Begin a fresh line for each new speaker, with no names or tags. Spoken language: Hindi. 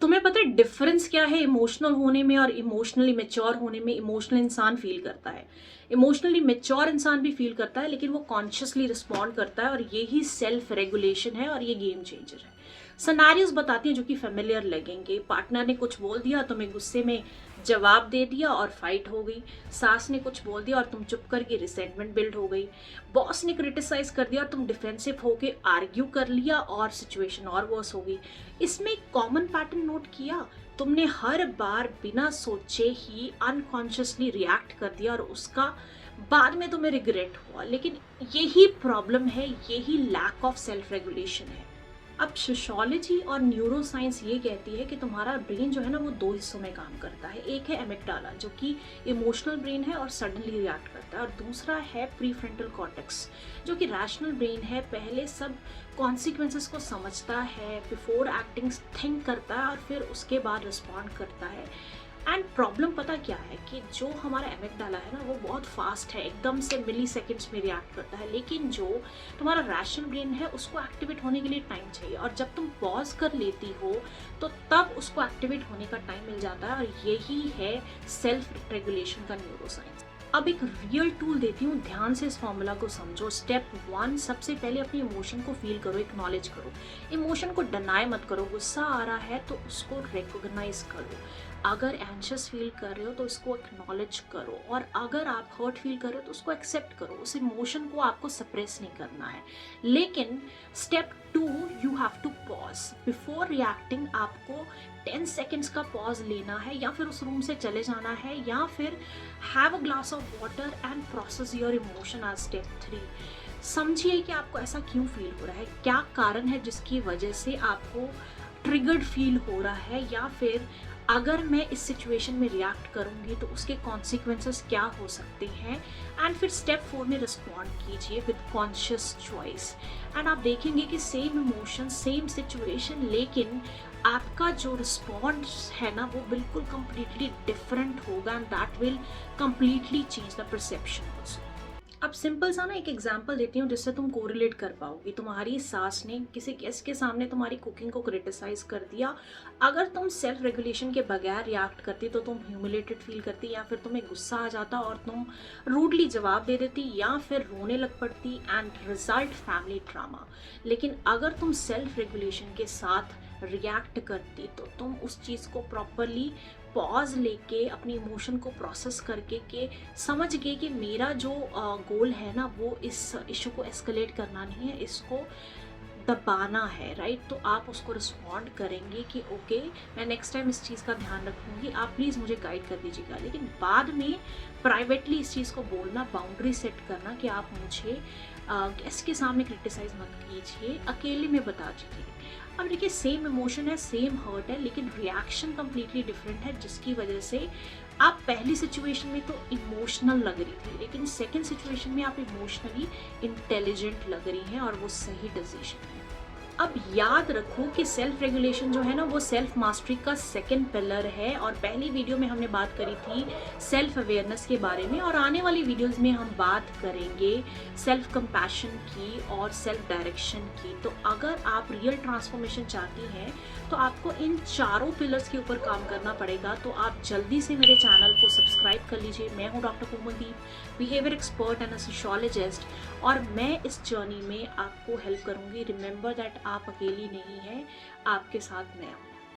तुम्हें पता है डिफरेंस क्या है इमोशनल होने में और इमोशनली मैच्योर होने में? इमोशनल इंसान फील करता है, इमोशनली मैच्योर इंसान भी फील करता है, लेकिन वो कॉन्शियसली रिस्पॉन्ड करता है, और यही सेल्फ रेगुलेशन है और ये गेम चेंजर है। सनारियोज बताती हैं जो कि फेमिलियर लगेंगे। पार्टनर ने कुछ बोल दिया, तुम्हें गुस्से में जवाब दे दिया और फाइट हो गई। सास ने कुछ बोल दिया और तुम चुप करके रिसेंटमेंट बिल्ड हो गई। बॉस ने क्रिटिसाइज कर दिया और तुम डिफेंसिव होके आर्ग्यू कर लिया और सिचुएशन और वर्स हो गई। इसमें एक कॉमन पैटर्न नोट किया? तुमने हर बार बिना सोचे ही अनकॉन्शियसली रिएक्ट कर दिया और उसका बाद में तुम्हें रिग्रेट हुआ। लेकिन यही प्रॉब्लम है, यही लैक ऑफ सेल्फ रेगुलेशन है। अब सोशियोलॉजी और न्यूरोसाइंस ये कहती है कि तुम्हारा ब्रेन जो है ना वो दो हिस्सों में काम करता है। एक है एमिग्डाला जो कि इमोशनल ब्रेन है और सडनली रिएक्ट करता है, और दूसरा है प्रीफ्रंटल कॉर्टेक्स जो कि रैशनल ब्रेन है, पहले सब कॉन्सिक्वेंसेस को समझता है, बिफोर एक्टिंग थिंक करता है और फिर उसके बाद रिस्पॉन्ड करता है। एंड प्रॉब्लम पता क्या है कि जो हमारा एमिग्डाला है ना वो बहुत फास्ट है, एकदम से मिली सेकेंड्स में रिएक्ट करता है, लेकिन जो तुम्हारा रैशनल ब्रेन है उसको एक्टिवेट होने के लिए टाइम चाहिए, और जब तुम पॉज कर लेती हो तो तब उसको एक्टिवेट होने का टाइम मिल जाता है, और यही है सेल्फ रेगुलेशन का न्यूरोसाइंस। अब एक रियल टूल देती हूँ, ध्यान से इस फॉर्मूला को समझो। स्टेप 1, सबसे पहले अपनी इमोशन को फील करो, एक्नॉलेज करो। इमोशन को डिनाई मत करो। गुस्सा आ रहा है तो उसको रिकॉग्नाइज करो। अगर एंशियस फील कर रहे हो तो उसको एक्नॉलेज करो, और अगर आप हर्ट फील कर रहे हो तो उसको एक्सेप्ट करो। उस इमोशन को आपको सप्रेस नहीं करना है। लेकिन step 2, you have to pause before reacting. आपको 10 सेकेंड्स का पॉज लेना है, या फिर उस रूम से चले जाना है, या फिर have a glass of water and process your emotion as step 3। समझिए कि आपको ऐसा क्यों फील हो रहा है, क्या कारण है जिसकी वजह से आपको ट्रिगर्ड फील हो रहा है, या फिर अगर मैं इस सिचुएशन में रिएक्ट करूंगी तो उसके कॉन्सिक्वेंसेस क्या हो सकते हैं। एंड फिर स्टेप 4 में रिस्पॉन्ड कीजिए विद कॉन्शियस चॉइस। एंड आप देखेंगे कि सेम इमोशन सेम सिचुएशन, लेकिन आपका जो रिस्पॉन्स है ना वो बिल्कुल कंप्लीटली डिफरेंट होगा, and that will completely change the perception also. अब सिंपल सा ना एक एग्जांपल देती हूँ जिससे तुम कोरिलेट कर पाओगी। तुम्हारी सास ने किसी गेस्ट के सामने तुम्हारी कुकिंग को क्रिटिसाइज कर दिया। अगर तुम सेल्फ रेगुलेशन के बगैर रिएक्ट करती तो तुम ह्यूमिलेटेड फील करती, या फिर तुम्हें गुस्सा आ जाता और तुम रूडली जवाब दे देती, या फिर रोने लग पड़ती, एंड रिजल्ट फैमिली ड्रामा। लेकिन अगर तुम सेल्फ रेगुलेशन के साथ रिएक्ट करती तो तुम उस चीज़ को प्रॉपरली पॉज लेके अपनी इमोशन को प्रोसेस करके के समझ गए कि मेरा जो गोल है ना वो इस इशू को एस्केलेट करना नहीं है, इसको दबाना है, राइट। तो आप उसको रिस्पॉन्ड करेंगे कि ओके मैं नेक्स्ट टाइम इस चीज़ का ध्यान रखूंगी, आप प्लीज़ मुझे गाइड कर दीजिएगा। लेकिन बाद में प्राइवेटली इस चीज़ को बोलना, बाउंड्री सेट करना कि आप मुझे गेस्ट के सामने क्रिटिसाइज मत कीजिए, अकेले में बता दीजिए। अब देखिए सेम इमोशन है, सेम हर्ट है, लेकिन रिएक्शन कंप्लीटली डिफरेंट है, जिसकी वजह से आप पहली सिचुएशन में तो इमोशनल लग रही थी, लेकिन सेकंड सिचुएशन में आप इमोशनली इंटेलिजेंट लग रही हैं, और वो सही डिसीजन है। अब याद रखो कि सेल्फ रेगुलेशन जो है ना वो सेल्फ मास्टरी का सेकंड पिलर है, और पहली वीडियो में हमने बात करी थी सेल्फ अवेयरनेस के बारे में, और आने वाली वीडियोस में हम बात करेंगे सेल्फ कंपैशन की और सेल्फ डायरेक्शन की। तो अगर आप रियल ट्रांसफॉर्मेशन चाहती हैं तो आपको इन चारों पिलर्स के ऊपर काम करना पड़ेगा। तो आप जल्दी से मेरे चैनल को सब्सक्राइब कर लीजिए। मैं हूँ doctor Komaldeep, behaviour expert and sociologist, और मैं इस जर्नी में आपको हेल्प करूँगी। रिमेंबर दैट आप अकेली नहीं हैं, आपके साथ मैं हूँ।